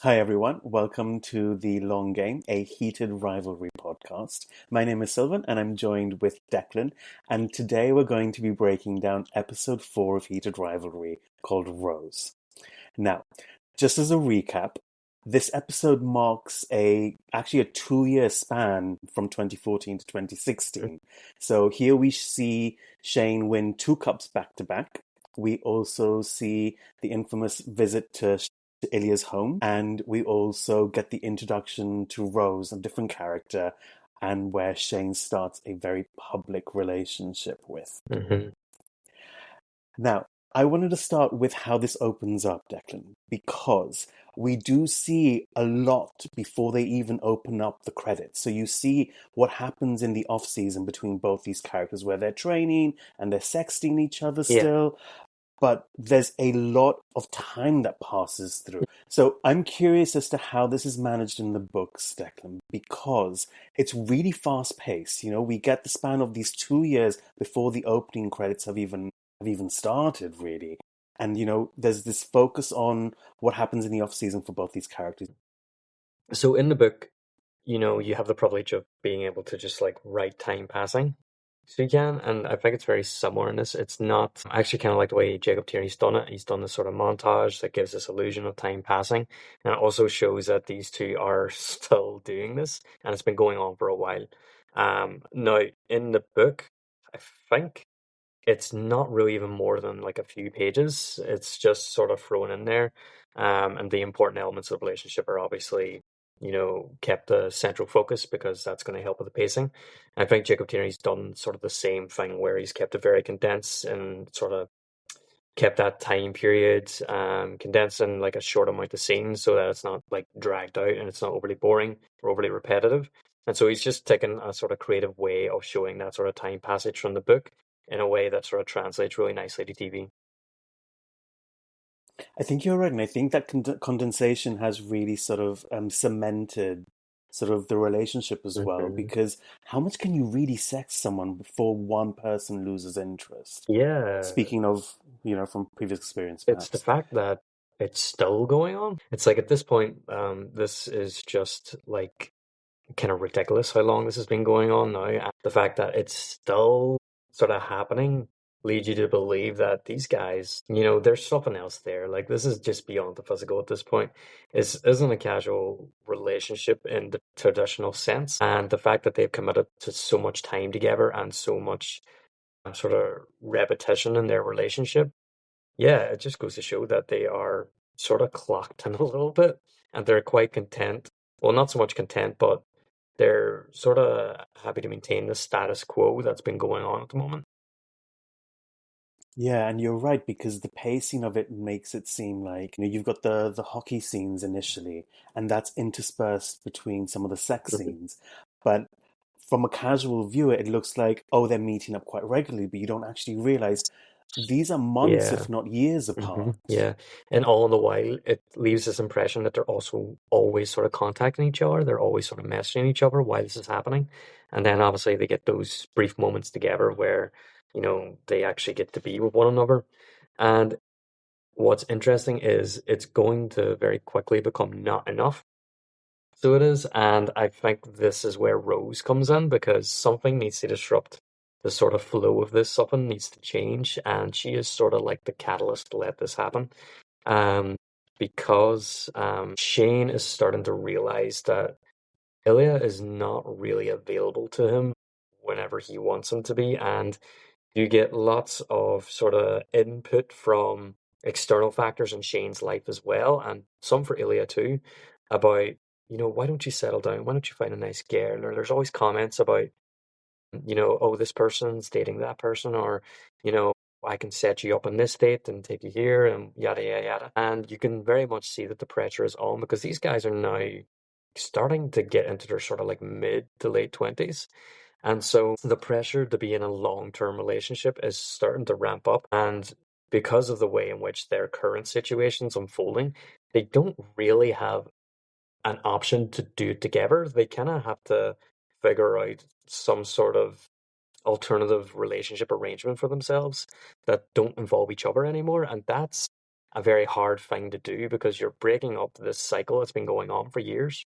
Hi, everyone. Welcome to The Long Game, a Heated Rivalry podcast. My name is Silvan, and I'm joined with Declan. And today we're going to be breaking down episode 4 of Heated Rivalry called Rose. Now, just as a recap, this episode marks actually a 2-year span from 2014 to 2016. So here we see Shane win 2 cups back to back. We also see the infamous visit to Ilya's home, and we also get the introduction to Rose, a different character, and where Shane starts a very public relationship with. Mm-hmm. Now, I wanted to start with how this opens up, Declan, because we do see a lot before they even open up the credits. So you see what happens in the off season between both these characters, where they're training and they're sexting each other Yeah. still. But there's a lot of time that passes through. So I'm curious as to how this is managed in the books, Declan, because it's really fast paced. You know, we get the span of these 2 years before the opening credits have even started, really. And you know, there's this focus on what happens in the off season for both these characters. So in the book, you have the privilege of being able to just like write time passing. So you can, and I think it's very similar in this. It's not, I actually kind of like the way Jacob Tierney's done it. He's done this sort of montage that gives this illusion of time passing. And it also shows that these two are still doing this, and it's been going on for a while. Now, in the book, I think it's not really even more than like a few pages. It's just sort of thrown in there. And the important elements of the relationship are obviously, kept a central focus because that's going to help with the pacing. I think Jacob Tierney's done sort of the same thing where he's kept it very condensed and sort of kept that time period condensed in like a short amount of scenes so that it's not like dragged out and it's not overly boring or overly repetitive. And so he's just taken a sort of creative way of showing that sort of time passage from the book in a way that sort of translates really nicely to TV. I think you're right, and I think that condensation has really sort of cemented sort of the relationship as well. Hmm. Because how much can you really sex someone before one person loses interest? Yeah, Speaking of, you know, from previous experience, it's the perhaps. fact that it's still going on. It's like at this point, this is just like kind of ridiculous how long this has been going on now. And the fact that it's still sort of happening leads you to believe that these guys, there's something else there. Like this is just beyond the physical at this point. This isn't a casual relationship in the traditional sense. And the fact that they've committed to so much time together and so much sort of repetition in their relationship, yeah, it just goes to show that they are sort of clocked in a little bit and they're quite content. Well, not so much content, but they're sort of happy to maintain the status quo that's been going on at the moment. Yeah, and you're right, because the pacing of it makes it seem like, you know, you've got the hockey scenes initially, and that's interspersed between some of the sex Mhm. scenes. But from a casual viewer, it looks like, oh, they're meeting up quite regularly, but you don't actually realize these are months, Yeah. if not years apart. Yeah. And all the while, it leaves this impression that they're also always sort of contacting each other. They're always sort of messaging each other while this is happening. And then obviously they get those brief moments together where, they actually get to be with one another. And what's interesting is it's going to very quickly become not enough. So it is, and I think this is where Rose comes in because something needs to disrupt the sort of flow of this. Something needs to change, and she is sort of like the catalyst to let this happen. Um, because Shane is starting to realize that Ilya is not really available to him whenever he wants him to be, and you get lots of sort of input from external factors in Shane's life as well, and some for Ilya too, about, why don't you settle down? Why don't you find a nice girl? Or there's always comments about, oh, this person's dating that person, or, you know, I can set you up on this date and take you here, and yada, yada, yada. And you can very much see that the pressure is on because these guys are now starting to get into their sort of like mid to late 20s. And so the pressure to be in a long-term relationship is starting to ramp up. And because of the way in which their current situation's unfolding, they don't really have an option to do it together. They kind of have to figure out some sort of alternative relationship arrangement for themselves that don't involve each other anymore. And that's a very hard thing to do because you're breaking up this cycle that's been going on for years.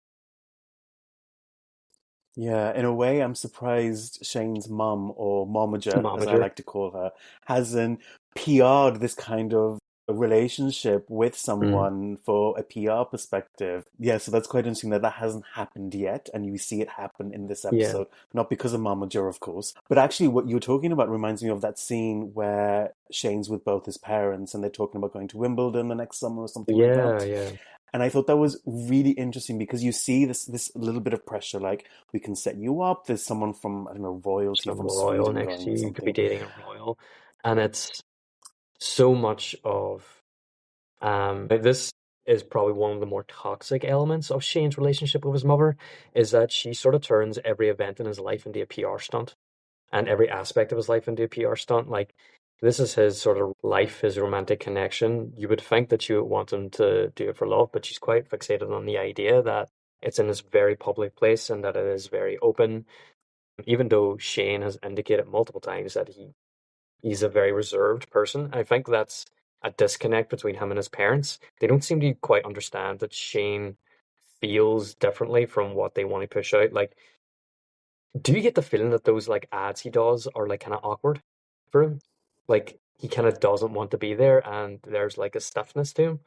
Yeah, in a way, I'm surprised Shane's mum, or momager, as I Momager. like to call her, hasn't PR'd this kind of a relationship with Mm, someone for a PR perspective. Yeah, so that's quite interesting that that hasn't happened yet, and you see it happen in this yeah. episode. Not because of momager, of course, but actually, what you're talking about reminds me of that scene where Shane's with both his parents, and they're talking about going to Wimbledon the next summer or something like Yeah, that. yeah. And I thought that was really interesting because you see this little bit of pressure, like we can set you up. There's someone from, I don't know, royalty Some from royal Sweden next to going or you. You could be something. dating a royal. And it's so much of this is probably one of the more toxic elements of Shane's relationship with his mother, is that she sort of turns every event in his life into a PR stunt and every aspect of his life into a PR stunt. Like, this is his sort of life, his romantic connection. You would think that she would want him to do it for love, but she's quite fixated on the idea that it's in this very public place and that it is very open, even though Shane has indicated multiple times that he's a very reserved person. I think that's a disconnect between him and his parents. They don't seem to quite understand that Shane feels differently from what they want to push out. Like, do you get the feeling that those like ads he does are like kind of awkward for him? Like, he kind of doesn't want to be there, and there's like a stiffness to him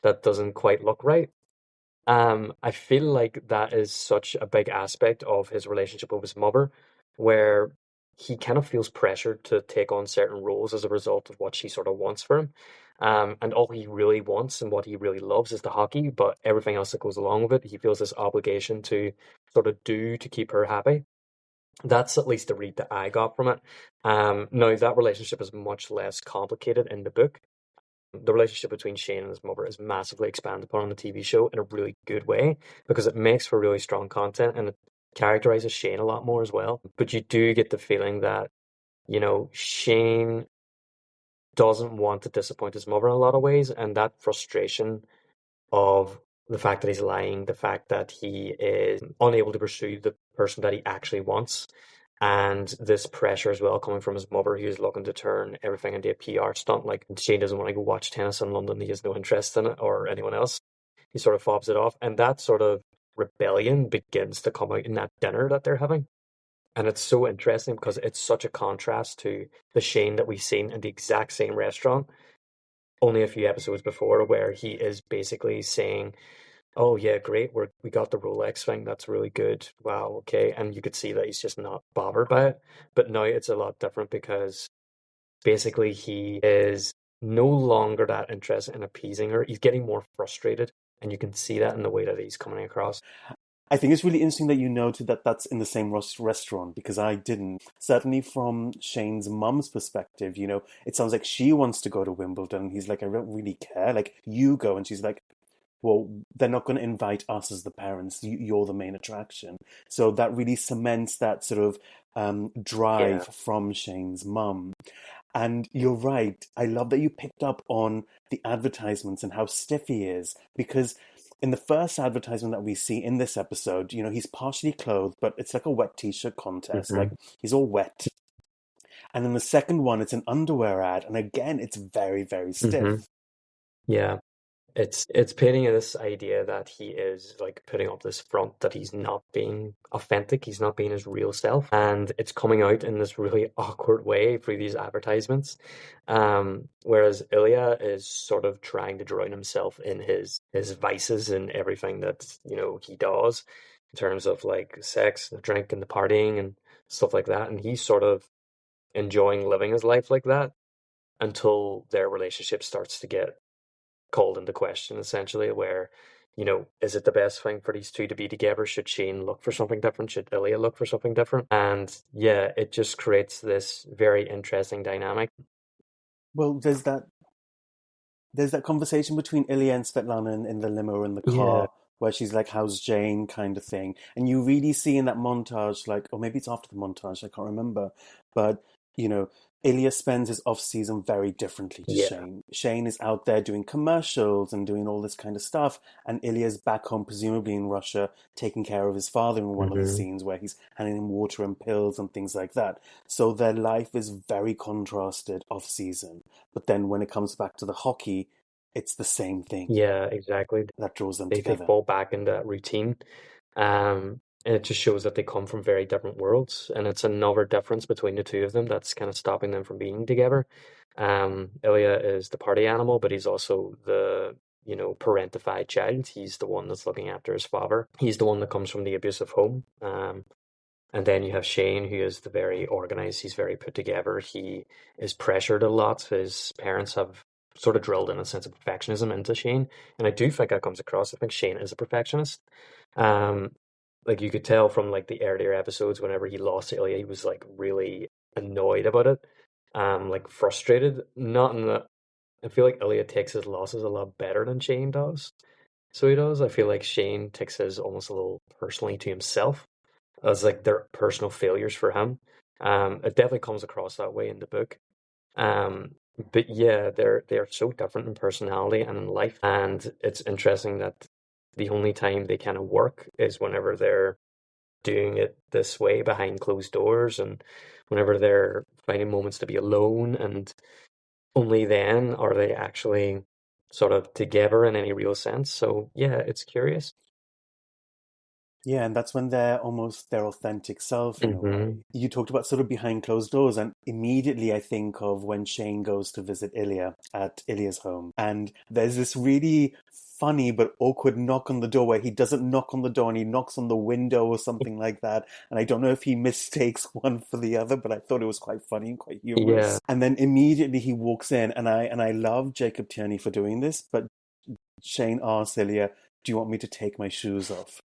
that doesn't quite look right. I feel like that is such a big aspect of his relationship with his mother, where he kind of feels pressured to take on certain roles as a result of what she sort of wants for him. And all he really wants and what he really loves is the hockey, but everything else that goes along with it, he feels this obligation to sort of do to keep her happy. That's at least the read that I got from it. Now that relationship is much less complicated in the book. The relationship between Shane and his mother is massively expanded upon on the TV show in a really good way because it makes for really strong content and it characterizes Shane a lot more as well. But you do get the feeling that, Shane doesn't want to disappoint his mother in a lot of ways, and that frustration of the fact that he's lying, the fact that he is unable to pursue the person that he actually wants, and this pressure as well coming from his mother, who's looking to turn everything into a PR stunt. Like, Shane doesn't want to go watch tennis in London, he has no interest in it, or anyone else. He sort of fobs it off, and that sort of rebellion begins to come out in that dinner that they're having. And it's so interesting because it's such a contrast to the Shane that we've seen in the exact same restaurant only a few episodes before, where he is basically saying, "Oh yeah, great, we got the Rolex thing. That's really good. Wow, okay." And you could see that he's just not bothered by it. But now it's a lot different because basically he is no longer that interested in appeasing her. He's getting more frustrated, and you can see that in the way that he's coming across. I think it's really interesting that you noted that that's in the same restaurant because I didn't. Certainly from Shane's mum's perspective, it sounds like she wants to go to Wimbledon. He's like, I don't really care. Like, you go. And she's like, well, they're not going to invite us as the parents. You're the main attraction. So that really cements that sort of drive Yeah. from Shane's mum. And you're right. I love that you picked up on the advertisements and how stiff he is because in the first advertisement that we see in this episode, he's partially clothed, but it's like a wet t-shirt contest. Like Hmm. he's all wet. And then the second one, it's an underwear ad. And again, it's very, very Hmm. stiff. Yeah. It's painting this idea that he is like putting up this front that he's not being authentic, he's not being his real self, and it's coming out in this really awkward way through these advertisements. Whereas Ilya is sort of trying to drown himself in his vices and everything that he does in terms of like sex, the drink, and the partying and stuff like that, and he's sort of enjoying living his life like that until their relationship starts to get called into question, essentially, where, is it the best thing for these two to be together? Should Shane look for something different? Should Ilya look for something different? And yeah, it just creates this very interesting dynamic. Well, there's that conversation between Ilya and Svetlana in the limo in the Yeah. car where she's like, "How's Jane?" kind of thing, and you really see in that montage, like, or maybe it's after the montage, I can't remember, but you know, Ilya spends his off season very differently to Yeah. Shane. Shane is out there doing commercials and doing all this kind of stuff, and Ilya's back home, presumably in Russia, taking care of his father in one of the Hmm. scenes where he's handing him water and pills and things like that. So their life is very contrasted off season. But then when it comes back to the hockey, it's the same thing Yeah, exactly. that draws them They together. fall back into that routine. And it just shows that they come from very different worlds, and it's another difference between the two of them that's kind of stopping them from being together. Ilya is the party animal, but he's also the, parentified child. He's the one that's looking after his father. He's the one that comes from the abusive home. And then you have Shane, who is the very organized. He's very put together. He is pressured a lot. His parents have sort of drilled in a sense of perfectionism into Shane, and I do think that comes across. I think Shane is a perfectionist. Um, like you could tell from like the earlier episodes, whenever he lost to Ilya, he was like really annoyed about it, like frustrated. Not in the. I feel like Ilya takes his losses a lot better than Shane does. So he does. I feel like Shane takes his almost a little personally to himself as like their personal failures for him. It definitely comes across that way in the book. Um, but yeah, they're so different in personality and in life, and it's interesting that the only time they kind of work is whenever they're doing it this way behind closed doors, and whenever they're finding moments to be alone, and only then are they actually sort of together in any real sense. So yeah, it's curious. Yeah, and that's when they're almost their authentic self in a Hmm. way. You talked about sort of behind closed doors, and immediately I think of when Shane goes to visit Ilya at Ilya's home. And there's this really funny but awkward knock on the door where he doesn't knock on the door and he knocks on the window or something like that. And I don't know if he mistakes one for the other, but I thought it was quite funny and quite Yeah, humorous. And then immediately he walks in, and I love Jacob Tierney for doing this, but Shane asks Ilya, "Do you want me to take my shoes off?"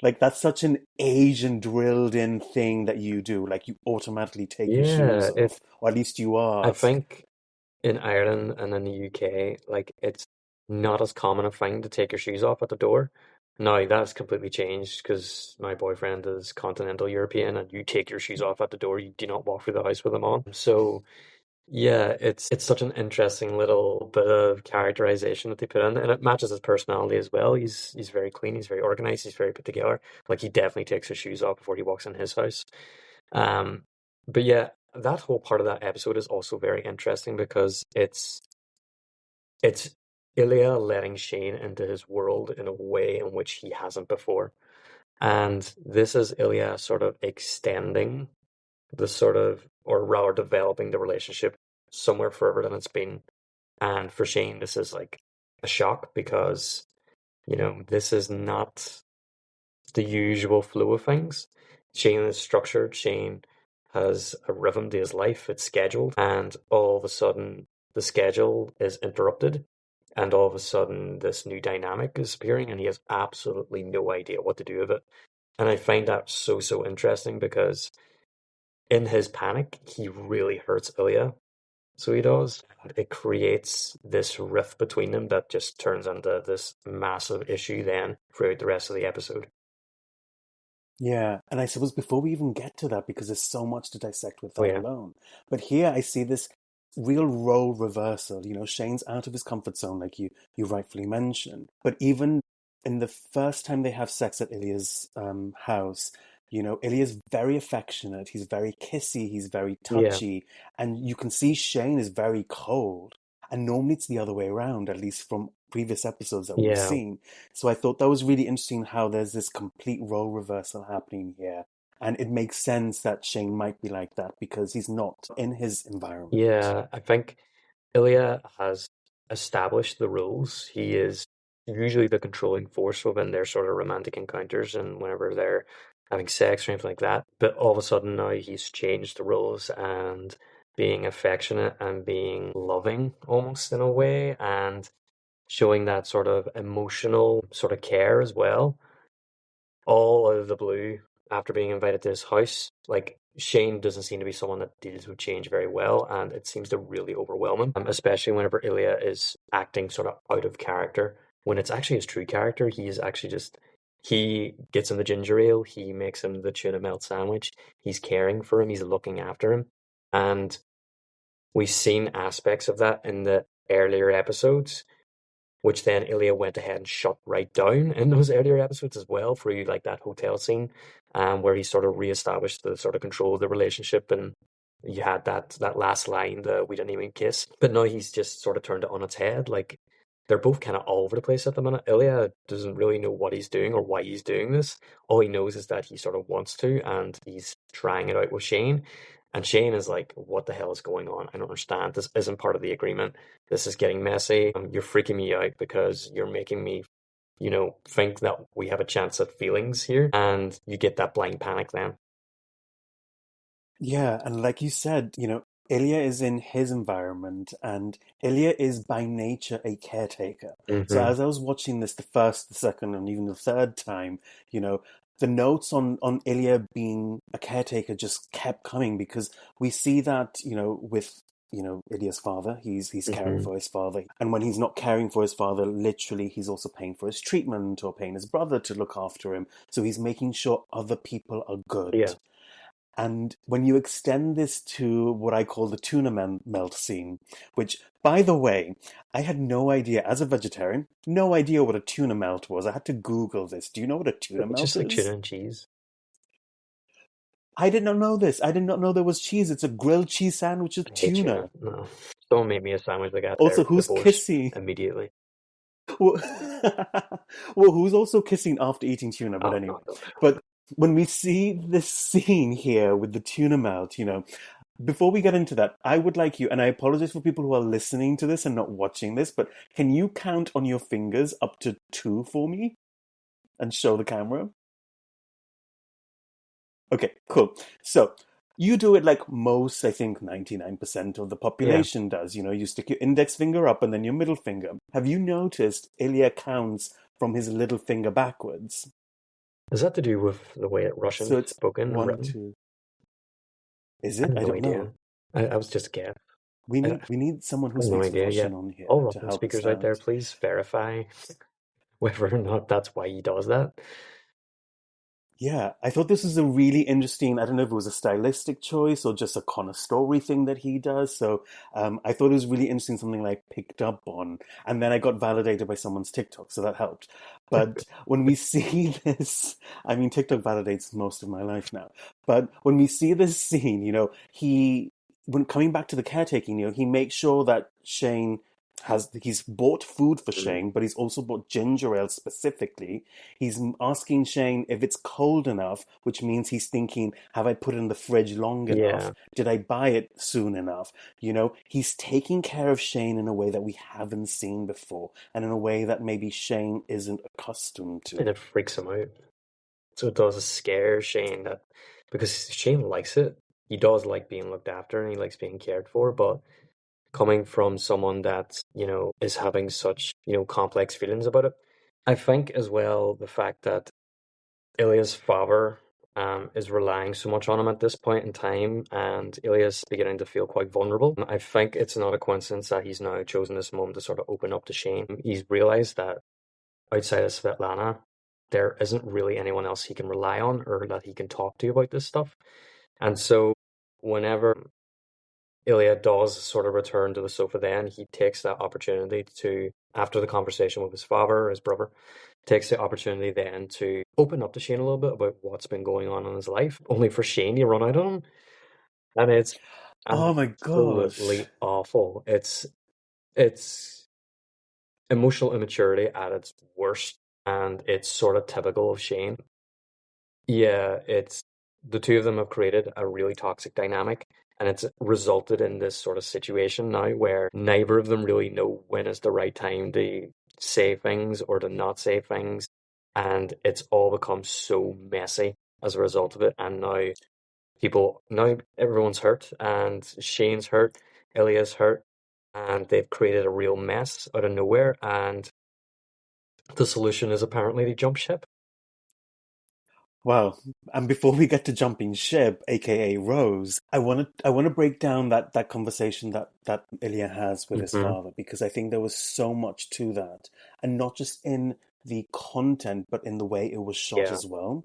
Like that's such an Asian drilled in thing that you do. Like you automatically take your shoes yeah. off, or at least you I ask. think in Ireland and in the UK, like it's not as common a thing to take your shoes off at the door. Now that's completely changed because my boyfriend is continental European, and you take your shoes off at the door. You do not walk through the house with them on. So yeah, it's such an interesting little bit of characterization that they put in, and it matches his personality as well. He's very clean, he's very organized, he's very put together. Like he definitely takes his shoes off before he walks in his house. Um, but yeah, that whole part of that episode is also very interesting because it's Ilya letting Shane into his world in a way in which he hasn't before. And this is Ilya sort of extending the sort of, or rather developing the relationship somewhere further than it's been. And for Shane, this is like a shock because, this is not the usual flow of things. Shane is structured. Shane has a rhythm to his life. It's scheduled, and all of a sudden the schedule is interrupted, and all of a sudden this new dynamic is appearing, and he has absolutely no idea what to do with it. And I find that so interesting because in his panic, he really hurts Ilya. So he does. It creates this rift between them that just turns into this massive issue then throughout the rest of the episode. Yeah, and I suppose before we even get to that, because there's so much to dissect with Oh that yeah. alone. But here I see this real role reversal. You know, Shane's out of his comfort zone, like you rightfully mentioned. But even in the first time they have sex at Ilya's house, you know, Ilya's very affectionate. He's very kissy. He's very Yeah. touchy, and you can see Shane is very cold. And normally it's the other way around, at least from previous episodes that we've Yeah. seen. So I thought that was really interesting how there's this complete role reversal happening here. And it makes sense that Shane might be like that because he's not in his environment. Yeah. I think Ilya has established the rules. He is usually the controlling force within their sort of romantic encounters and whenever they're having sex or anything like that. But all of a sudden now he's changed the rules and being affectionate and being loving almost in a way and showing that sort of emotional sort of care as well, all out of the blue after being invited to his house. Like Shane doesn't seem to be someone that deals with change very well, and it seems to really overwhelm him, especially whenever Ilya is acting sort of out of character. When it's actually his true character, he is actually just he gets him the ginger ale, he makes him the tuna melt sandwich, he's caring for him, he's looking after him, and we've seen aspects of that in the earlier episodes which then Ilya went ahead and shut right down in those earlier episodes as well, through like that hotel scene, where he sort of reestablished the sort of control of the relationship and You had that last line, the "we didn't even kiss," but now he's just sort of turned it on its head. Like they're both kind of all over the place at the minute. Ilya doesn't really know what he's doing or why he's doing this. All he knows is that he sort of wants to, and he's trying it out with Shane. And Shane is like, "What the hell is going on? I don't understand. This isn't part of the agreement. This is getting messy. You're freaking me out because you're making me, think that we have a chance at feelings here." And you get that blind panic then. Yeah, and like you said, Ilya is in his environment, and Ilya is by nature a caretaker. So Hmm. as I was watching this the first, the second, and even the third time, you know, the notes on Ilya being a caretaker just kept coming because we see that, with Ilya's father, he's caring Hmm. for his father, and when he's not caring for his father, literally he's also paying for his treatment or paying his brother to look after him. So he's making sure other people are Yeah. good. And when you extend this to what I call the tuna melt scene, which, by the way, I had no idea, as a vegetarian, no idea what a tuna melt was. I had to Google this. Do you know what a tuna It's melt just like tuna is? and cheese. I did not know this. I did not know there was cheese. It's a grilled cheese sandwich I with hate tuna. tuna. No. Someone made me a sandwich like that there, Also, who's divorce kissing? immediately. Well, well, who's also kissing after eating tuna? But Oh no, anyway, I don't. but when we see this scene here with the tuna melt, before we get into that, I would like you, and I apologize for people who are listening to this and not watching this, but can you count on your fingers up to two for me and show the camera? Okay, cool. So you do it like most, I think 99% of the Yeah. population does. You stick your index finger up and then your middle finger. Have you noticed Ilya counts from his little finger backwards? Is that to do with the way that So Russian's it's spoken and one, written? two. Is I it? have I no don't idea. know. I was just a guess. We I, need I we need someone who have no speaks idea yet. Russian on All here to Russian help us speakers out there, out. please verify whether or not that's why he does that. Yeah, I thought this was a really interesting. I don't know if it was a stylistic choice or just a kind of story thing that he does. So I thought it was really interesting, something I picked up on. And then I got validated by someone's TikTok, so that helped. But when we see this, I mean, TikTok validates most of my life now. But when we see this scene, when coming back to the caretaking, he makes sure that Shane he's bought food for Mm. Shane, but he's also bought ginger ale specifically. He's asking Shane if it's cold enough, which means he's thinking, have I put it in the fridge long enough? Yeah. Did I buy it soon enough? He's taking care of Shane in a way that we haven't seen before, and in a way that maybe Shane isn't accustomed And to. it freaks him out. So it does scare Shane that because Shane likes it. He does like being looked after and he likes being cared for, but coming from someone that, is having such, complex feelings about it. I think as well the fact that Ilya's father is relying so much on him at this point in time, and Ilya's beginning to feel quite vulnerable. I think it's not a coincidence that he's now chosen this moment to sort of open up to Shane. He's realized that outside of Svetlana, there isn't really anyone else he can rely on or that he can talk to about this stuff. And so, whenever Ilya does sort of return to the sofa, then he takes that opportunity to, after the conversation with his father, his brother, takes the opportunity then to open up to Shane a little bit about what's been going on in his life, only for Shane to run out on him. And it's Oh my gosh. absolutely awful. It's emotional immaturity at its worst, and it's sort of typical of Shane. Yeah, it's the two of them have created a really toxic dynamic, and it's resulted in this sort of situation now where neither of them really know when is the right time to say things or to not say things, and it's all become so messy as a result of it. And now everyone's hurt, and Shane's hurt, Ilya's hurt, and they've created a real mess out of nowhere. And the solution is apparently to jump ship. Wow. And before we get to jumping ship, aka Rose, I want to break down that conversation that Ilya has with his Hmm. father, because I think there was so much to that. And not just in the content, but in the way it was shot Yeah. as well.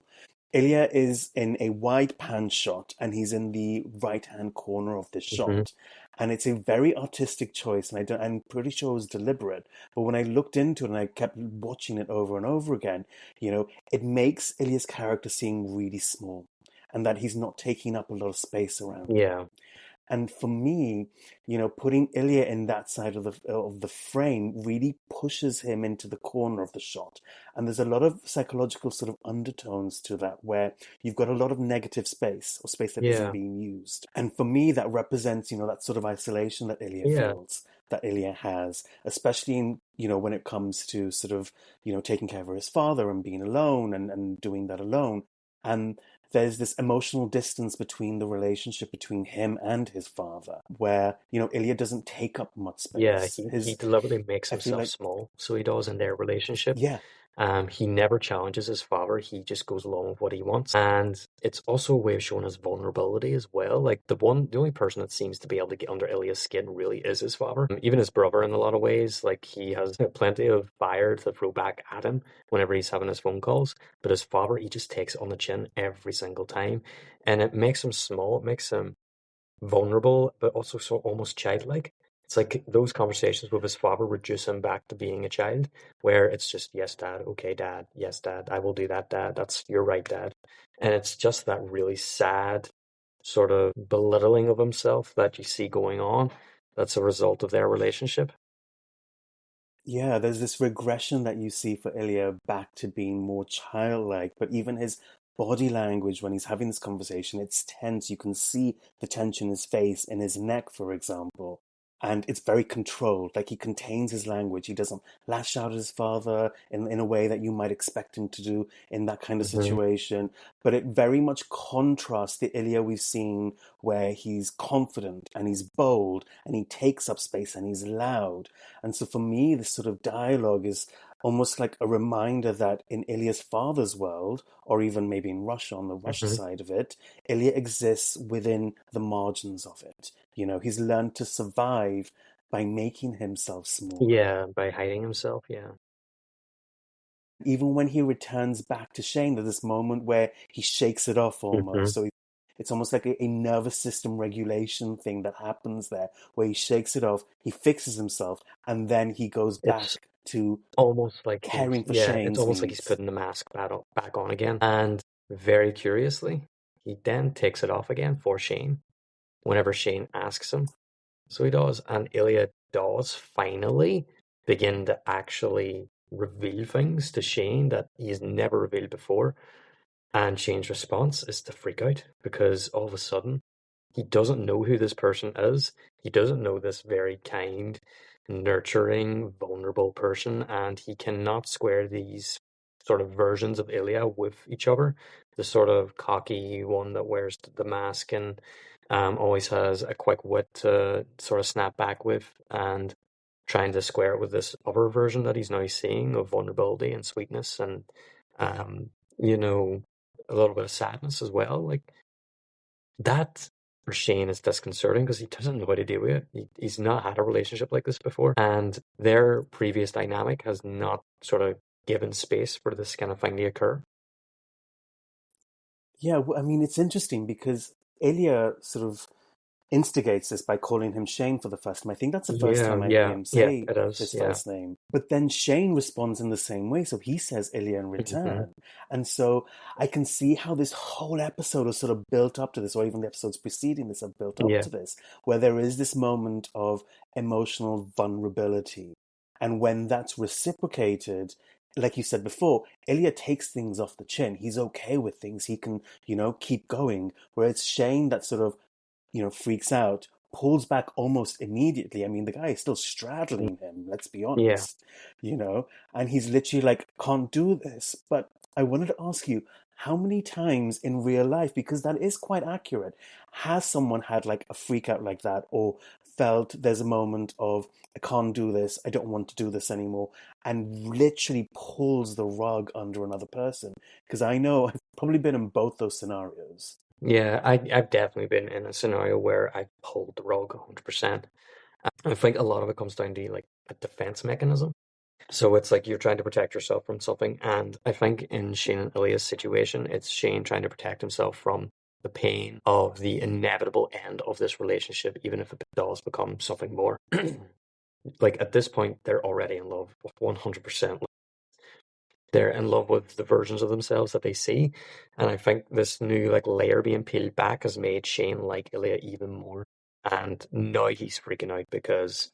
Ilya is in a wide pan shot and he's in the right hand corner of this Hmm. shot. And it's a very artistic choice, and I'm pretty sure it was deliberate. But when I looked into it and I kept watching it over and over again, it makes Ilya's character seem really small and that he's not taking up a lot of space around him. Yeah. And for me, putting Ilya in that side of the frame really pushes him into the corner of the shot. And there's a lot of psychological sort of undertones to that, where you've got a lot of negative space or space that isn't Yeah, being used. And for me, that represents, that sort of isolation that Ilya yeah, feels, that Ilya has, especially in, when it comes to sort of, taking care of his father and being alone and doing that alone. And there's this emotional distance between the relationship between him and his father, where, Ilya doesn't take up much yeah. space. He deliberately makes I feel himself like, small, so he does in their relationship. yeah, He never challenges his father. He just goes along with what he wants. And it's also a way of showing his vulnerability as well. Like the only person that seems to be able to get under Ilya's skin really is his father. Even his brother in a lot of ways. Like he has plenty of fire to throw back at him whenever he's having his phone calls. But his father, he just takes it on the chin every single time. And it makes him small. It makes him vulnerable, but also so almost childlike. It's like those conversations with his father reduce him back to being a child, where it's just, yes, dad, okay, dad, yes, dad, I will do that, dad, that's, you're right, dad. And it's just that really sad sort of belittling of himself that you see going on. That's a result of their relationship. yeah, there's this regression that you see for Ilya back to being more childlike, but even his body language when he's having this conversation, it's tense. You can see the tension in his face, in his neck, for example. And it's very controlled. Like he contains his language. He doesn't lash out at his father in a way that you might expect him to do in that kind of Hmm. situation. But it very much contrasts the Ilya we've seen where he's confident and he's bold and he takes up space and he's loud. And so for me, this sort of dialogue is almost like a reminder that in Ilya's father's world, or even maybe in Russia, on the Russia Hmm. side of it, Ilya exists within the margins of it. He's learned to survive by making himself smaller. Yeah, by hiding himself. Yeah. Even when he returns back to Shane, there's this moment where he shakes it off Hmm. almost. So it's almost like a nervous system regulation thing that happens there, where he shakes it off, he fixes himself, and then he goes It's back to almost like caring for it's Shane's almost like he's needs. putting the mask back on again. And very curiously, he then takes it off again for Shane whenever Shane asks him. So he does, and Ilya does finally begin to actually reveal things to Shane that he's never revealed before. And Shane's response is to freak out because all of a sudden he doesn't know who this person is. He doesn't know this very kind, nurturing, vulnerable person, and he cannot square these sort of versions of Ilya with each other. The sort of cocky one that wears the mask and always has a quick wit to sort of snap back with, and trying to square it with this other version that he's now seeing of vulnerability and sweetness and um, you know, a little bit of sadness as well. Like that for Shane is disconcerting because he doesn't know how to deal with it. He's not had a relationship like this before, and their previous dynamic has not sort of given space for this kind of thing to occur. Yeah, I mean, it's interesting because Ilya sort of instigates this by calling him Shane for the first time. I think that's the first Yeah, time I hear yeah, him yeah, say it is. his Yeah. first name. But then Shane responds in the same way, so he says Ilya in Hmm. return. And so I can see how this whole episode is sort of built up to this, or even the episodes preceding this have built up Yeah, to this, where there is this moment of emotional vulnerability. And when that's reciprocated, like you said before, Ilya takes things off the chin. He's okay with things. He can, keep going. Where it's Shane that sort of freaks out, pulls back almost immediately. I mean, the guy is still straddling him, let's be yeah. honest, and he's literally like, can't do this. But I wanted to ask you, how many times in real life, because that is quite accurate, has someone had like a freak out like that or felt there's a moment of, I can't do this, I don't want to do this anymore, and literally pulls the rug under another person? Because I know I've probably been in both those scenarios. Yeah, I've definitely been in a scenario where I pulled the rug 100%. I think a lot of it comes down to like a defense mechanism. So it's like you're trying to protect yourself from something. And I think in Shane and Ilya's situation, it's Shane trying to protect himself from the pain of the inevitable end of this relationship, even if it does become something more. Like at this point, they're already in love 100%. They're in love with the versions of themselves that they see. And I think this new like layer being peeled back has made Shane like Ilya even more. And now he's freaking out because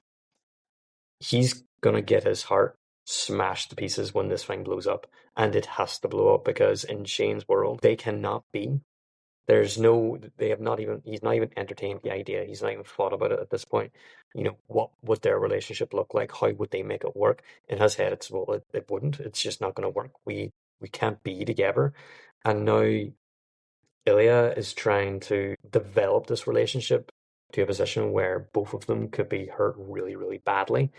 he's going to get his heart smashed to pieces when this thing blows up. And it has to blow up because in Shane's world, they cannot be. There's no, they have not even, he's not even entertained the idea. He's not even thought about it at this point. You know, what would their relationship look like? How would they make it work? In his head, it's, well, it wouldn't. It's just not going to work. We can't be together. And now Ilya is trying to develop this relationship to a position where both of them could be hurt really, really badly.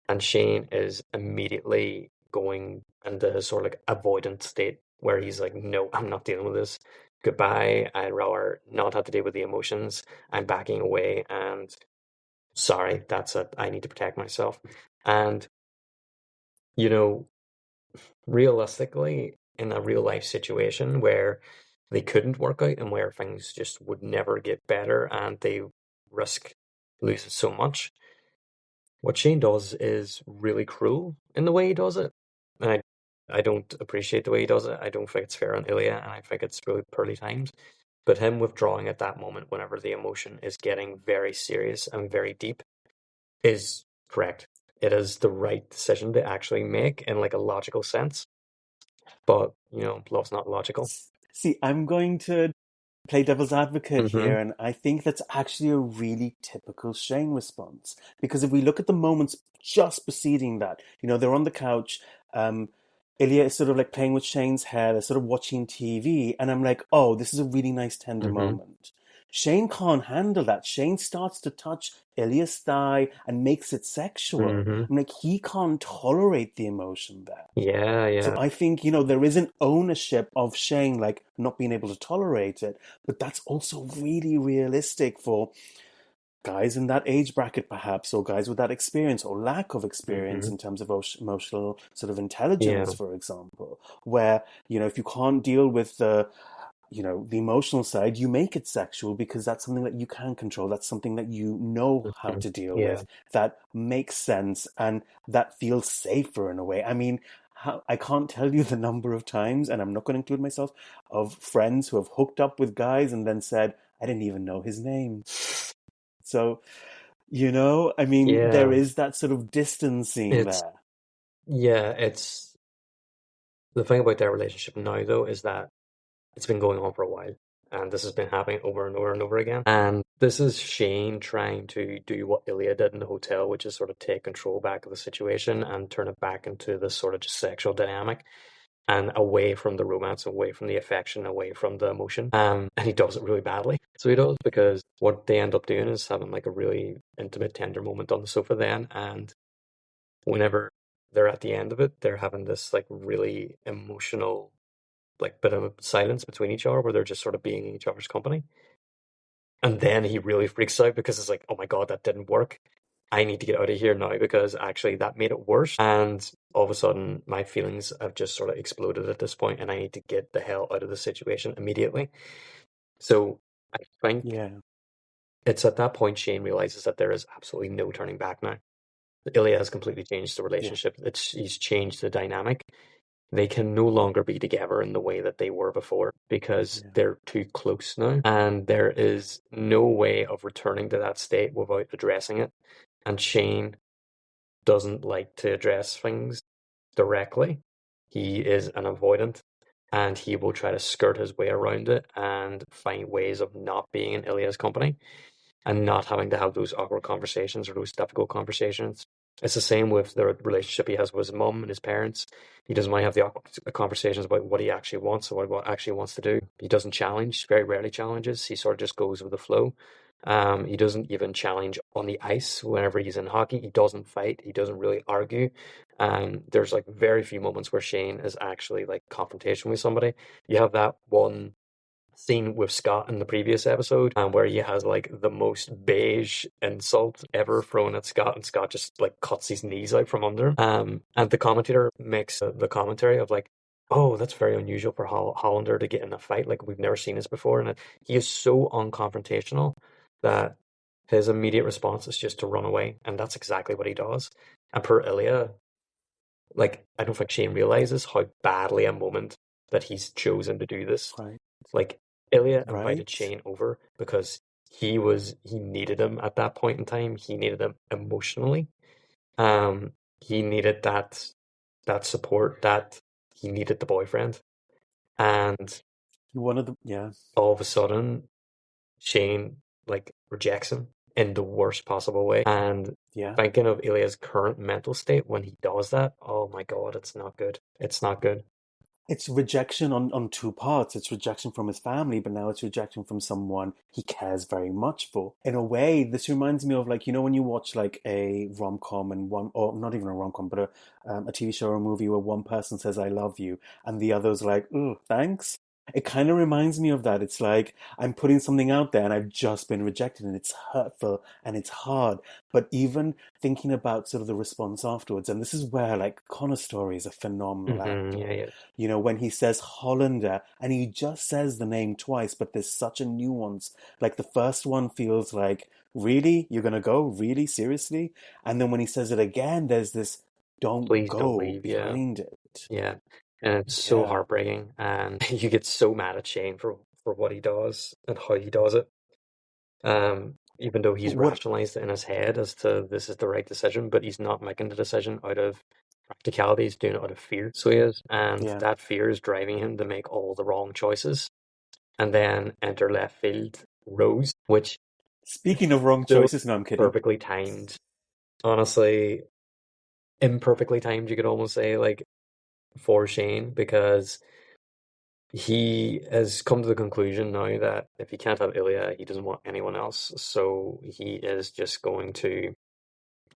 And Shane is immediately going into his sort of like avoidant state where he's like, no, I'm not dealing with this. Goodbye. I'd rather not have to deal with the emotions. I'm backing away and sorry, that's it. I need to protect myself. And, you know, realistically, in a real life situation where they couldn't work out and where things just would never get better and they risk losing so much, what Shane does is really cruel in the way he does it. And I don't appreciate the way he does it. I don't think it's fair on Ilya, and I think it's really poorly timed. But him withdrawing at that moment, whenever the emotion is getting very serious and very deep, is correct. It is the right decision to actually make in like a logical sense. But, you know, love's not logical. See, I'm going to play devil's advocate Mm-hmm. here, and I think that's actually a really typical Shane response. Because if we look at the moments just preceding that, they're on the couch. Ilya is sort of like playing with Shane's hair, they're sort of watching TV, and I'm like, oh, this is a really nice, tender Mm-hmm. moment. Shane can't handle that. Shane starts to touch Ilya's thigh and makes it sexual. Mm-hmm. I'm like, he can't tolerate the emotion there. Yeah, So yeah. I think, there is an ownership of Shane, like not being able to tolerate it, but that's also really realistic for guys in that age bracket, perhaps, or guys with that experience or lack of experience Mm-hmm. in terms of emotional sort of Yeah. intelligence, for example, where, if you can't deal with the emotional side, you make it sexual because that's something that you can control. That's something that you know how Mm-hmm. to deal Yeah. with, that makes sense, and that feels safer in a way. I mean, I can't tell you the number of times, and I'm not going to include myself, of friends who have hooked up with guys and then said, I didn't even know his name. So, I mean, there Yeah. is that sort of distancing It's, there. yeah, it's the thing about their relationship now, though, is that it's been going on for a while. And this has been happening over and over and over again. And this is Shane trying to do what Ilya did in the hotel, which is sort of take control back of the situation and turn it back into this sort of just sexual dynamic and away from the romance, away from the affection, away from the emotion. And he does it really badly. So he does, because what they end up doing is having like a really intimate, tender moment on the sofa then. And whenever they're at the end of it, they're having this like really emotional like bit of a silence between each other where they're just sort of being in each other's company. And then he really freaks out because it's like, oh my God, that didn't work. I need to get out of here now because actually that made it worse. And all of a sudden, my feelings have just sort of exploded at this point, and I need to get the hell out of the situation immediately. So I think Yeah, it's at that point Shane realizes that there is absolutely no turning back now. Ilya has completely changed the yeah, relationship. He's changed the dynamic. They can no longer be together in the way that they were before because yeah, they're too close now. And there is no way of returning to that state without addressing it. And Shane doesn't like to address things directly. He is an avoidant and he will try to skirt his way around it and find ways of not being in Ilya's company and not having to have those awkward conversations or those difficult conversations. It's the same with the relationship he has with his mum and his parents. He doesn't mind have the awkward conversations about what he actually wants or what actually wants to do. He doesn't challenge, very rarely challenges. He sort of just goes with the flow. He doesn't even challenge on the ice whenever he's in hockey. He doesn't fight. He doesn't really argue. There's like very few moments where Shane is actually like confrontation with somebody. You have that one scene with Scott in the previous episode, where he has like the most beige insult ever thrown at Scott, and Scott just like cuts his knees out from under him. And the commentator makes the commentary of like, "Oh, that's very unusual for Hollander to get in a fight. Like we've never seen this before." And he is so unconfrontational that his immediate response is just to run away, and that's exactly what he does. And per Ilya, like I don't think Shane realizes how badly a moment that he's chosen to do this. right, Like Ilya invited right, Shane over because he needed him at that point in time. He needed him emotionally. He needed that support, that he needed the boyfriend. And One of the yeah, all of a sudden, Shane like rejects him in the worst possible way. And yeah. thinking of Ilya's current mental state when he does that, oh my God, it's not good. It's not good. It's rejection on two parts. It's rejection from his family, but now it's rejection from someone he cares very much for. In a way, this reminds me of, like, you know, when you watch like a rom-com and one, or not even a rom-com, but a TV show or a movie where one person says, I love you, and the other's like, oh, thanks. It kind of reminds me of that. It's like I'm putting something out there and I've just been rejected, and it's hurtful and it's hard. But even thinking about sort of the response afterwards, and this is where like Connor's story is a phenomenal Yeah, actor. yeah. You know, when he says Hollander and he just says the name twice, but there's such a nuance. Like the first one feels like, really? You're gonna go? Really? Seriously? And then when he says it again, there's this don't Please don't go leave. Yeah, behind it. yeah. And it's so Yeah. heartbreaking. And you get so mad at Shane for what he does and how he does it. Even though But he's what, rationalized it in his head as to this is the right decision, but he's not making the decision out of practicality, he's doing it out of fear. So he is, and yeah. that fear is driving him to make all the wrong choices. And then enter left field Rose, which Speaking of wrong so choices, no, I'm kidding. perfectly timed. Honestly, imperfectly timed, you could almost say, like for Shane, because he has come to the conclusion now that if he can't have Ilya, he doesn't want anyone else. So he is just going to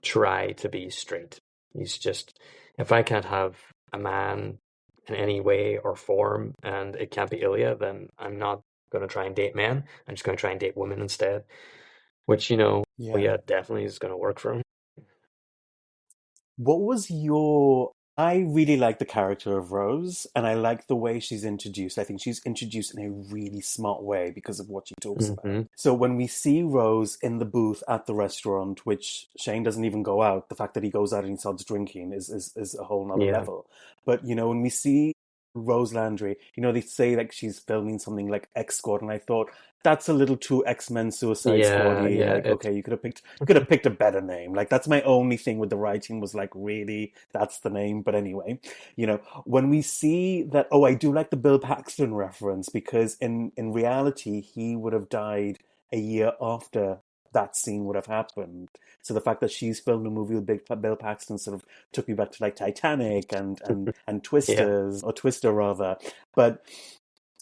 try to be straight. He's just, if I can't have a man in any way or form and it can't be Ilya, then I'm not going to try and date men. I'm just going to try and date women instead, which, well, Yeah. yeah, definitely is going to work for him. What was your? I really like the character of Rose, and I like the way she's introduced. I think she's introduced in a really smart way because of what she talks about. Hmm. So when we see Rose in the booth at the restaurant, which Shane doesn't even go out, the fact that he goes out and he starts drinking is a whole nother Yeah. level. But you know, when we see Rose Landry, you know, they say like she's filming something like X Squad, and I thought that's a little too X-Men Suicide Yeah. Squad-y. Yeah. Like, okay, you could have picked a better name. Like, that's my only thing with the writing was like, really, that's the name. But anyway, you know, when we see that, oh, I do like the Bill Paxton reference because in reality, he would have died a year after that scene would have happened. So the fact that she's filmed a movie with Bill Paxton sort of took me back to like Titanic and Yeah. Twisters, or Twister rather. But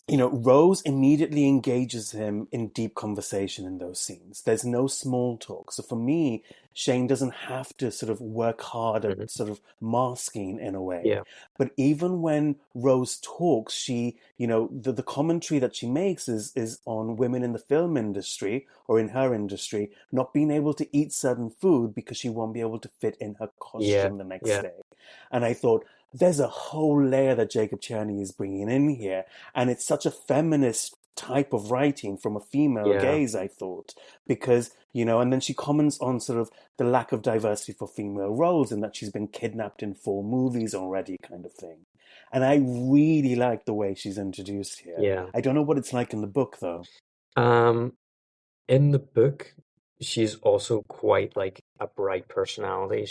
you know, Rose immediately engages him in deep conversation in those scenes. There's no small talk. So for me, Shane doesn't have to sort of work hard at Hmm. sort of masking in a way. Yeah. But even when Rose talks, she, you know, the commentary that she makes is on women in the film industry or in her industry not being able to eat certain food because she won't be able to fit in her Yeah. costume the next Yeah. day. And I thought, there's a whole layer that Jacob Cherney is bringing in here, and it's such a feminist type of writing from a female Yeah. gaze, I thought, because, you know, and then she comments on sort of the lack of diversity for female roles and that she's been kidnapped in 4 movies already, kind of thing. And I really like the way she's introduced here. Yeah. I don't know what it's like in the book, though. Um, in the book, she's also quite like a bright personality.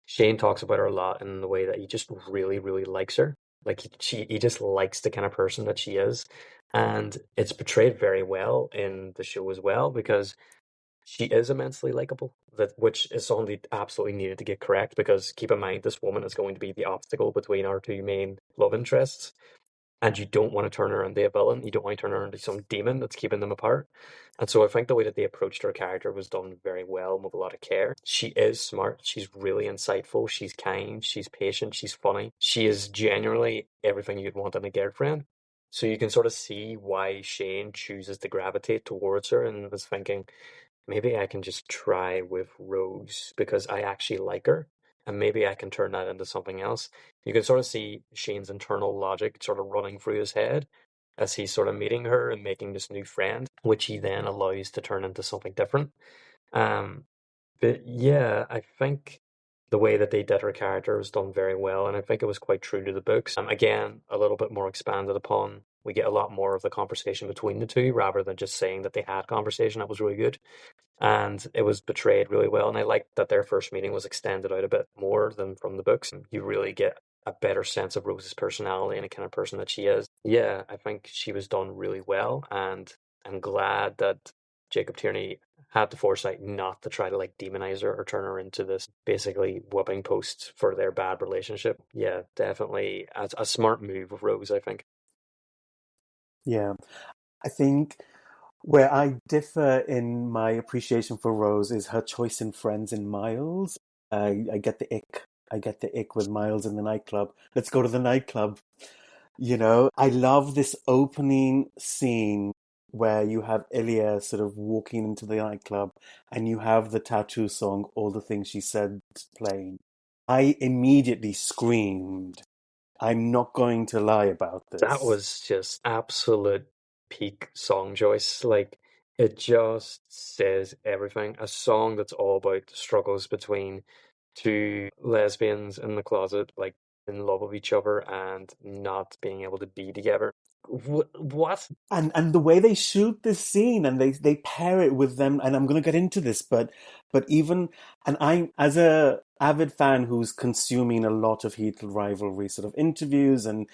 Shane talks about her a lot in the way that he just really, really likes her. Like he just likes the kind of person that she is. And it's portrayed very well in the show as well because she is immensely likable. That which is something they absolutely needed to get correct because keep in mind this woman is going to be the obstacle between our two main love interests and you don't want to turn her into a villain. You don't want to turn her into some demon that's keeping them apart. And so I think the way that they approached her character was done very well with a lot of care. She is smart. She's really insightful. She's kind. She's patient. She's funny. She is genuinely everything you'd want in a girlfriend. So you can sort of see why Shane chooses to gravitate towards her and was thinking, maybe I can just try with Rose because I actually like her, and maybe I can turn that into something else. You can sort of see Shane's internal logic sort of running through his head as he's sort of meeting her and making this new friend, which he then allows to turn into something different. Um, but yeah, I think the way that they did her character was done very well, and I think it was quite true to the books. Again, a little bit more expanded upon We get a lot more of the conversation between the two rather than just saying that they had conversation. That was really good. And it was portrayed really well. And I liked that their first meeting was extended out a bit more than from the books. You really get a better sense of Rose's personality and the kind of person that she is. Yeah, I think she was done really well. And I'm glad that Jacob Tierney had the foresight not to try to like demonize her or turn her into this basically whooping post for their bad relationship. Yeah, definitely a smart move of Rose, I think. Yeah. I think where I differ in my appreciation for Rose is her choice in friends in Miles. I get the ick. I get the ick with Miles in the nightclub. Let's go to the nightclub. I love this opening scene where you have Ilya sort of walking into the nightclub and you have the tattoo song, All the Things She Said, playing. I immediately screamed. I'm not going to lie about That this. was just absolute peak song choice. Like, it just says everything. A song that's all about struggles between two lesbians in the closet, like in love with each other and not being able to be together. What? And the way they shoot this scene and they pair it with them, and I'm going to get into this, but even, and I, as a avid fan who's consuming a lot of Heated Rivalry sort of interviews and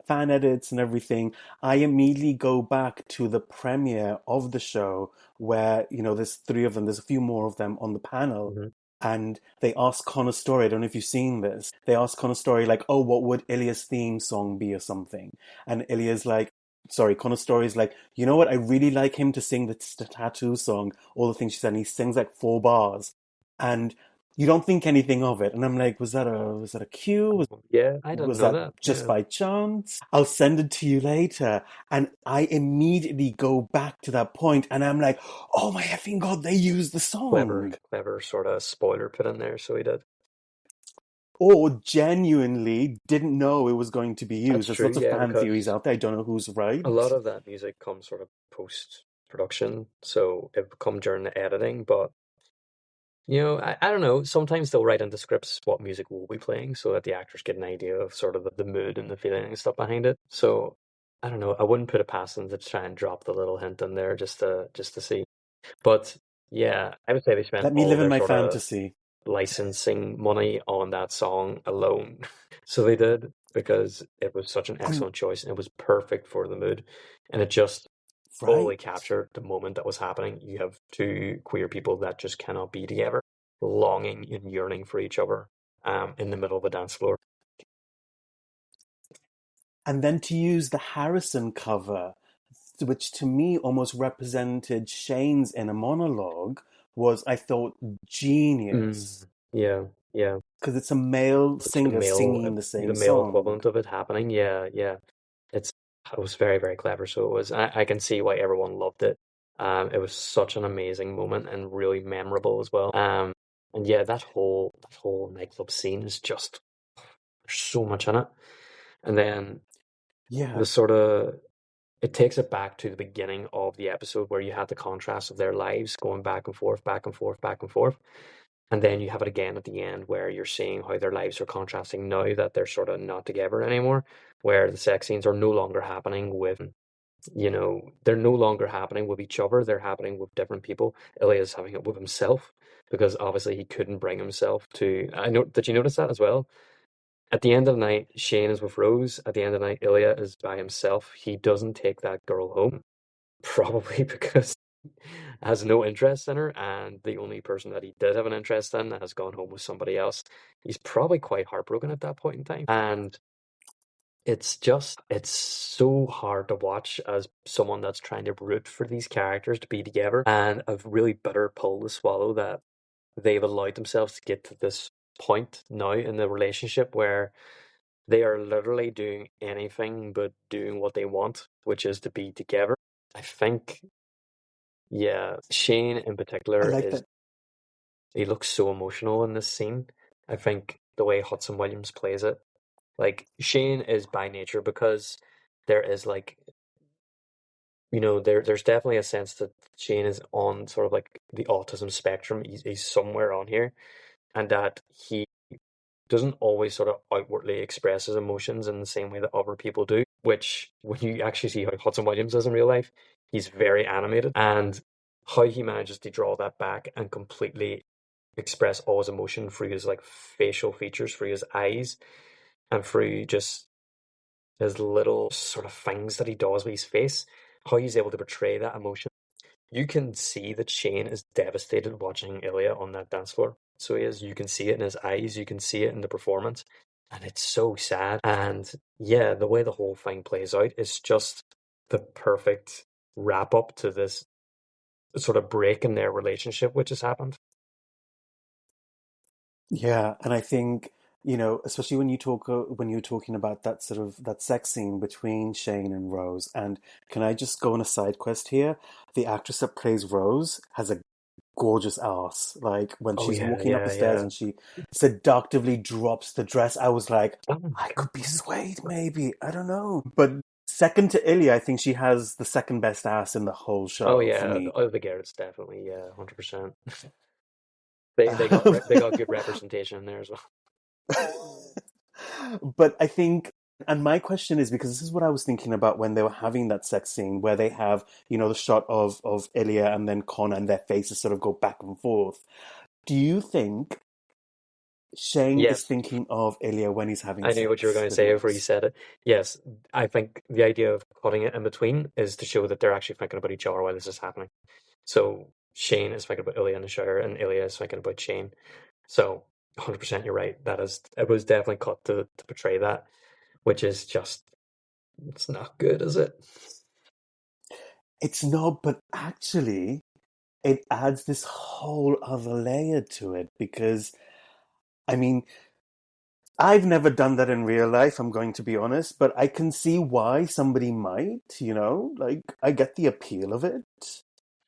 fan edits and everything, I immediately go back to the premiere of the show where, there's three of them, there's a few more of them on the panel. Mhm. And they ask Connor Story, I don't know if you've seen this, they ask Connor Story, like, oh, what would Ilya's theme song be or something? And Ilya's like, Connor Story's like, you know what? I really like him to sing the tattoo song, All the Things She Said, and he sings like 4 bars. And you don't think anything of it. And I'm like, was that a cue? Yeah, I didn't Was know that that. just Yeah. by chance? I'll send it to you later. And I immediately go back to that point and I'm like, oh my effing God, they used the Clever, song. clever sort of spoiler put in there, so he did. Or genuinely didn't know it was going to be That's used. There's true, lots of yeah, fan theories because out there. I don't know who's right. a lot of that music comes sort of post production, so it would come during the editing. But I don't know. Sometimes they'll write into scripts what music will be playing, so that the actors get an idea of sort of the mood and the feeling and stuff behind it. So I don't know. I wouldn't put it past them to try and drop the little hint in there just to see. But yeah, I would say they spent Let me all live in their my sort of fantasy. licensing money on that song alone. So they did because it was such an And excellent choice and it was perfect for the mood. And it just fully right. captured the moment that was happening. You have two queer people that just cannot be together, longing and yearning for each other in the middle of a dance floor. And then to use the Harrison cover, which to me almost represented Shane's inner monologue, was, I thought, genius. Yeah, yeah. Because it's a male It's the singer male singing the the same male song. equivalent of it happening. Yeah, yeah. It's it was very, very clever. So it was. I can see why everyone loved it. It was such an amazing moment and really memorable as well. And yeah, that whole nightclub scene is just there's so much in it. And then Yeah. the sort of it takes it back to the beginning of the episode where you had the contrast of their lives going back and forth, back and forth, back and forth. And then you have it again at the end where you're seeing how their lives are contrasting now that they're sort of not together anymore, where the sex scenes are no longer happening with, they're no longer happening with each other. They're happening with different people. Ilya's having it with himself because obviously he couldn't bring himself to. I know. Did you notice that as well? At the end of the night, Shane is with Rose. At the end of the night, Ilya is by himself. He doesn't take that girl home, probably because has no interest in her, and the only person that he did have an interest in has gone home with somebody else. He's probably quite heartbroken at that point in time. And it's so hard to watch as someone that's trying to root for these characters to be together, and a really bitter pill to swallow that they've allowed themselves to get to this point now in the relationship where they are literally doing anything but doing what they want, which is to be together. I think, yeah, Shane in I particular like is that. he looks so emotional in this scene. I think the way Hudson Williams plays it, like Shane is by nature because there is like there's definitely a sense that Shane is on sort of like the autism spectrum. He's somewhere on here, and that he doesn't always sort of outwardly express his emotions in the same way that other people do. which when you actually see how Hudson Williams is in real life, he's very animated, and how he manages to draw that back and completely express all his emotion through his like facial features, through his eyes, and through just his little sort of things that he does with his face, how he's able to portray that emotion. You can see that Shane is devastated watching Ilya on that dance floor. So he is. You can see it in his eyes. You can see it in the performance. And it's so sad. And yeah, the way the whole thing plays out is just the perfect wrap up to this sort of break in their relationship, which has happened. Yeah, and I think, especially when you're talking about that sort of that sex scene between Shane and Rose, and can I just go on a side quest here? The actress that plays Rose has a gorgeous ass. Like when Oh she's yeah, walking up yeah, the stairs yeah. and she seductively drops the dress, I was like, Oh, I could be swayed, maybe. I don't know. But second to Ilya, I think she has the second best ass in the whole oh show for yeah. me. Oh, the Garrett's definitely, yeah, 100%. They got good representation in there as well. But I think, and my question is because this is what I was thinking about when they were having that sex scene where they have, the shot of Ilya and then Connor and their faces sort of go back and forth. Do you think Shane is Yes, thinking of Ilya when he's having I knew what you were sex going to with say before you Rose? said it. Yes, I think the idea of cutting it in between is to show that they're actually thinking about each other while this is happening. So Shane is thinking about Ilya in the shower, and Ilya is thinking about Shane. So 100% you're right. It was definitely cut to portray that, which is just it's not good, is it? It's not, but actually, it adds this whole other layer to it because, I mean, I've never done that in real life, I'm going to be honest, but I can see why somebody might, like, I get the appeal of it.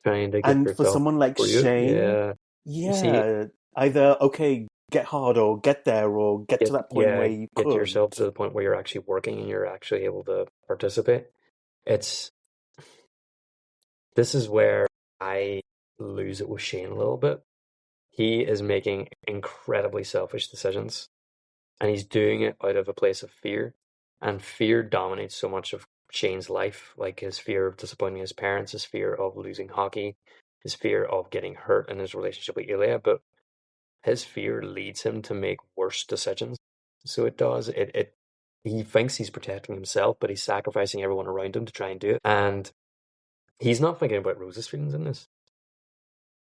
Trying to get And for yourself someone like through it. Shane, Yeah. You see, yeah, either, okay, get hard or get there or get to that point where you get could. yourself to the point where you're actually working and you're actually able to participate. It's This is where I lose it with Shane a little bit. He is making incredibly selfish decisions, and he's doing it out of a place of fear. And fear dominates so much of Shane's life, like his fear of disappointing his parents, his fear of losing hockey, his fear of getting hurt in his relationship with Ilya. But his fear leads him to make worse decisions. So it does. He thinks he's protecting himself, but he's sacrificing everyone around him to try and do it. And he's not thinking about Rose's feelings in this.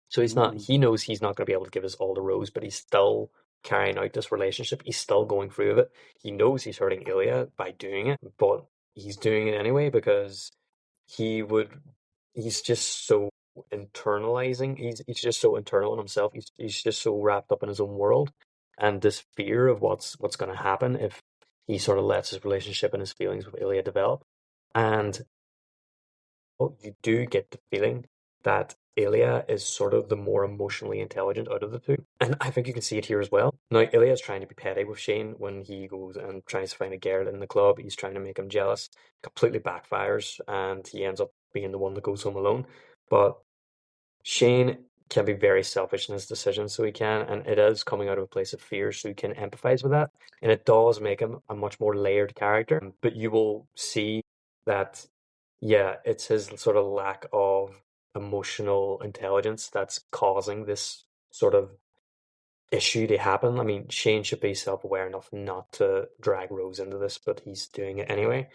So Mm. he knows he's not going to be able to give us all the Rose, but he's still carrying out this relationship. He's still going through with it. He knows he's hurting Ilya by doing it, but he's doing it anyway because he would, he's just so internalizing. He's just so internal in himself. He's just so wrapped up in his own world. And this fear of what's going to happen if he sort of lets his relationship and his feelings with Ilya develop. And you do get the feeling that Ilya is sort of the more emotionally intelligent out of the two. And I think you can see it here as well. Now, Ilya is trying to be petty with Shane when he goes and tries to find a girl in the club. He's trying to make him jealous, completely backfires, and he ends up being the one that goes home alone. But Shane can be very selfish in his decisions, so he can, and it is coming out of a place of fear, so you can empathize with that. And it does make him a much more layered character. But you will see that, yeah, it's his sort of lack of emotional intelligence that's causing this sort of issue to happen. I mean, Shane should be self aware enough not to drag Rose into this, but he's doing it anyway,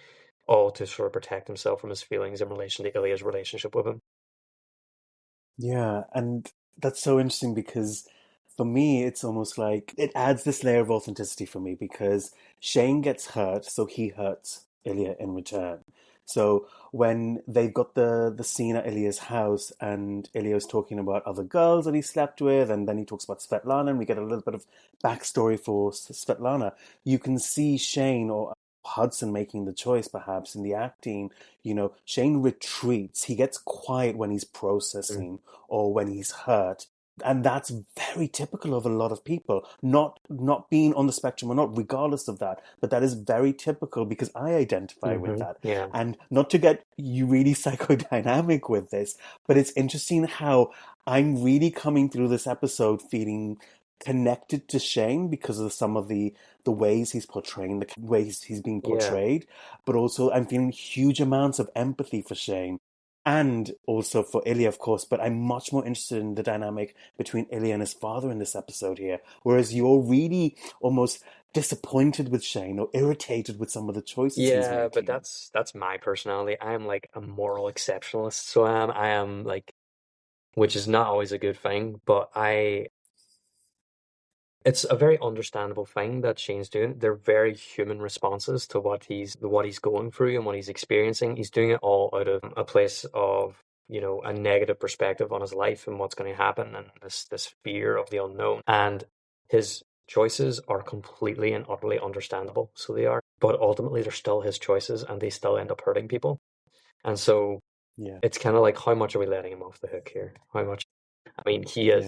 all to sort of protect himself from his feelings in relation to Ilya's relationship with him. Yeah, and that's so interesting because for me, it's almost like it adds this layer of authenticity for me because Shane gets hurt, so he hurts Ilya in return. So when they've got the scene at Ilya's house and Ilya's talking about other girls that he slept with, and then he talks about Svetlana, and we get a little bit of backstory for Svetlana, you can see Shane or Hudson making the choice, perhaps in the acting. Shane retreats. He gets quiet when he's Mm. processing or when he's hurt. And that's very typical of a lot of people, not being on the spectrum or not, regardless of that. But that is very typical because I identify with that. Yeah. And not to get you really psychodynamic with this, but it's interesting how I'm really coming through this episode feeling connected to Shane because of some of the ways he's portraying, the ways he's being Yeah. portrayed, but also I'm feeling huge amounts of empathy for Shane. And also for Ilya, of course, but I'm much more interested in the dynamic between Ilya and his father in this episode here. Whereas you're really almost disappointed with Shane or irritated with some of the choices he's Yeah, but making. that's my personality. I am like a moral exceptionalist. So I am like, which is not always a good thing, but it's a very understandable thing that Shane's doing. They're very human responses to what he's going through and what he's experiencing. He's doing it all out of a place of, a negative perspective on his life and what's going to happen and this fear of the unknown. And his choices are completely and utterly understandable. So they are. But ultimately they're still his choices and they still end up hurting people. And so Yeah, it's kind of like, how much are we letting him off the hook here? How much? I mean, yeah,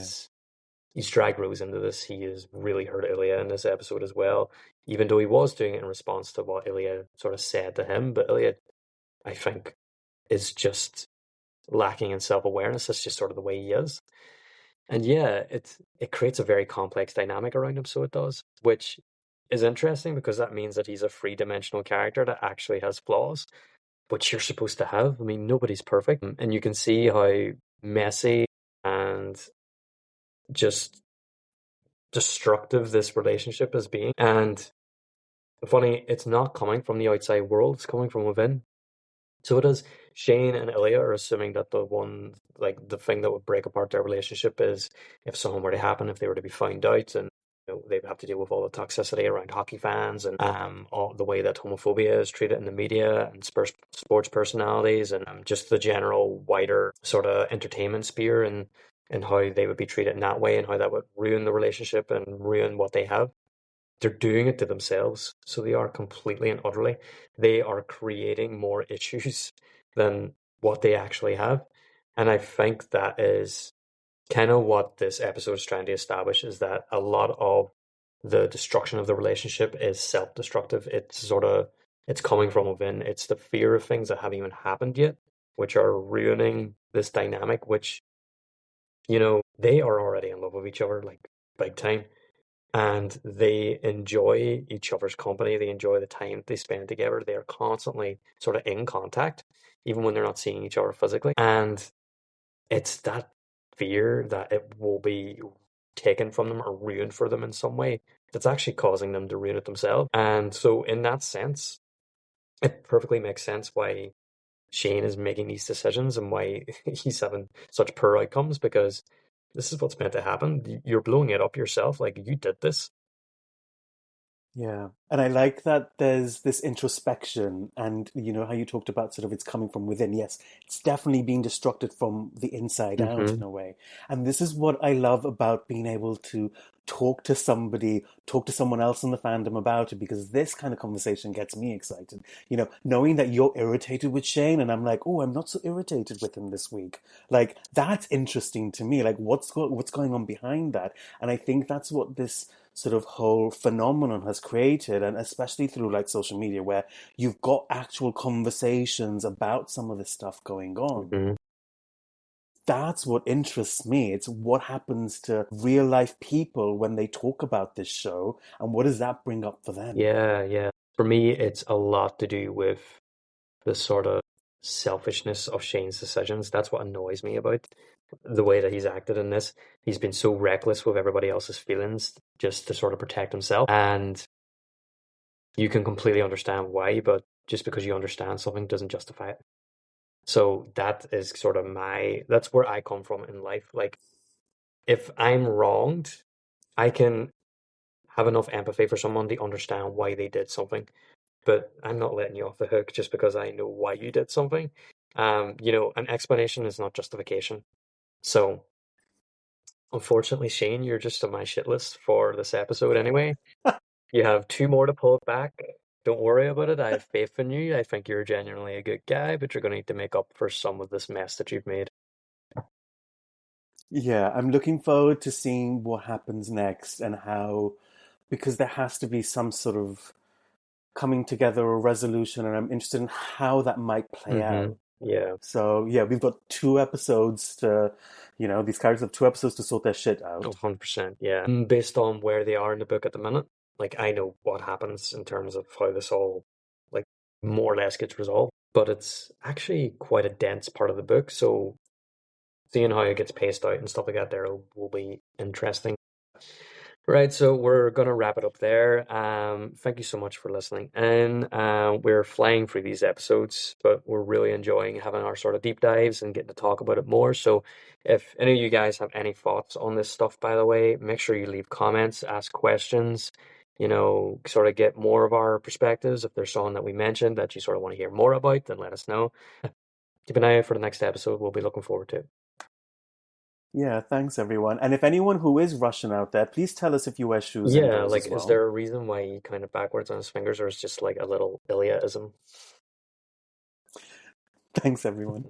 he's dragged Rose into this. He has really hurt Ilya in this episode as well, even though he was doing it in response to what Ilya sort of said to him. But Ilya, I think, is just lacking in self-awareness. That's just sort of the way he is. And yeah, it creates a very complex dynamic around him, so it does, which is interesting because that means that he's a three-dimensional character that actually has flaws, which you're supposed to have. I mean, nobody's perfect. And you can see how messy and just destructive this relationship is being. And funny, it's not coming from the outside world, it's coming from within. So it is. Shane and Ilya are assuming that the thing that would break apart their relationship is if something were to happen, if they were to be found out, and they'd have to deal with all the toxicity around hockey fans and all the way that homophobia is treated in the media and sports personalities and just the general wider sort of entertainment sphere and how they would be treated in that way and how that would ruin the relationship and ruin what they have. They're doing it to themselves. So they are completely and utterly, they are creating more issues than what they actually have. And I think that is kind of what this episode is trying to establish, is that a lot of the destruction of the relationship is self-destructive. It's coming from within. It's the fear of things that haven't even happened yet, which are ruining this dynamic, which, they are already in love with each other, like big time, and they enjoy each other's company. They enjoy the time they spend together. They are constantly sort of in contact, even when they're not seeing each other physically. And it's that fear that it will be taken from them or ruined for them in some way that's actually causing them to ruin it themselves. And so, in that sense, it perfectly makes sense why Shane is making these decisions and why he's having such poor outcomes, because this is what's meant to happen. You're blowing it up yourself. Like, you did this. yeah. And I like that there's this introspection, and how you talked about sort of it's coming from within. Yes, it's definitely being destructed from the inside out in Hmm. a way. And this is what I love about being able to talk to someone else in the fandom about it, because this kind of conversation gets me excited. Knowing that you're irritated with Shane, and I'm like, oh, I'm not so irritated with him this week. Like, that's interesting to me. Like, what's going on behind that? And I think that's what this sort of whole phenomenon has created, and especially through like social media, where you've got actual conversations about some of this stuff going on. Hmm. That's what interests me. It's what happens to real life people when they talk about this show, and what does that bring up for them? Yeah, yeah. For me, it's a lot to do with the sort of selfishness of Shane's decisions. That's what annoys me about the way that he's acted in this. He's been so reckless with everybody else's feelings just to sort of protect himself. And you can completely understand why, but just because you understand something doesn't justify it. So that is sort of that's where I come from in life. Like, if I'm wronged, I can have enough empathy for someone to understand why they did something, but I'm not letting you off the hook just because I know why you did something. An explanation is not justification. So, unfortunately, Shane, you're just on my shit list for this episode anyway. You have two more to pull it back. Don't worry about it. I have faith in you. I think you're genuinely a good guy, but you're going to need to make up for some of this mess that you've made. Yeah, I'm looking forward to seeing what happens next, and how, because there has to be some sort of coming together or resolution, and I'm interested in how that might play Hmm. out. Yeah. So yeah, we've got 2 episodes to, these characters have 2 episodes to sort their shit out. 100%, yeah. And based on where they are in the book at the minute, like I know what happens in terms of how this all like more or less gets resolved, but it's actually quite a dense part of the book, so seeing how it gets paced out and stuff like that there will be interesting. Right, so we're gonna wrap it up there. Thank you so much for listening. And we're flying through these episodes, but we're really enjoying having our sort of deep dives and getting to talk about it more. So if any of you guys have any thoughts on this stuff, by the way, make sure you leave comments, ask questions, sort of get more of our perspectives. If there's someone that we mentioned that you sort of want to hear more about, then let us know. Keep an eye out for the next episode. We'll be looking forward to it. Yeah, thanks everyone. And if anyone who is Russian out there, please tell us if you wear shoes Yeah, indoors like, as is well. there a reason why he kind of backwards on his fingers, or is just like a little Ilyaism? Thanks everyone.